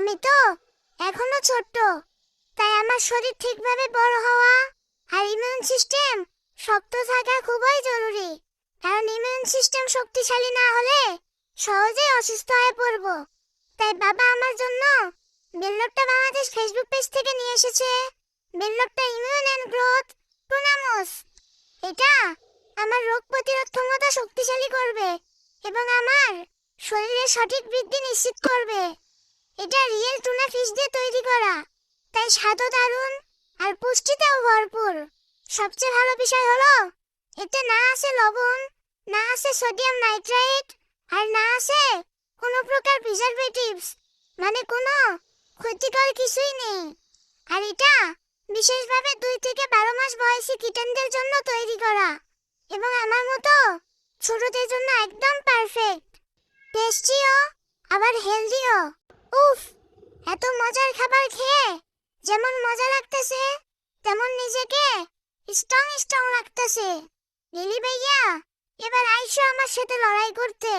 আমি তো এখনো ছোট্ট, তাই আমার শরীর ঠিকভাবে বড় হওয়া আর ইমিউন সিস্টেম শক্ত থাকা খুবই জরুরি। কারণ ইমিউন সিস্টেম শক্তিশালী না হলে সহজেই অসুস্থ হয়ে পড়ব। তাই বাবা আমার জন্য বেল্লোট্টা বাংলাদেশ ফেসবুক পেজ থেকে নিয়ে এসেছে বেল্লোট্টা ইমিউন এন্ড গ্রোথ টুনামোস। এটা আমার রোগ প্রতিরোধ ক্ষমতা শক্তিশালী করবে এবং আমার শরীরের সঠিক বৃদ্ধি নিশ্চিত করবে। এটা রিয়েল টুনা ফিশ দিয়ে তৈরি করা, তাই স্বাদও দারুণ আর পুষ্টিতেও ভরপুর। সবচেয়ে ভালো বিষয় হলো এতে না আছে লবণ, না আছে সোডিয়াম নাইট্রেট, আর না আছে কোনো প্রকার প্রিজারভেটিভস, মানে কোনো ক্ষতিকর কিছুই নেই। আর এটা বিশেষভাবে 2 থেকে 12 মাস বয়সী কিটেনদের জন্য তৈরি করা এবং আমার মতো ছোটদের জন্য একদম পারফেক্ট। টেস্টিও আবার হেলদিও। উফ, এত মজার খাবার খেয়ে যেমন মজা লাগতেছে তেমন নিজেকে স্ট্রং স্ট্রং লাগতেছে। লিলি ভাইয়া, এবার আইসো আমার সাথে লড়াই করতে।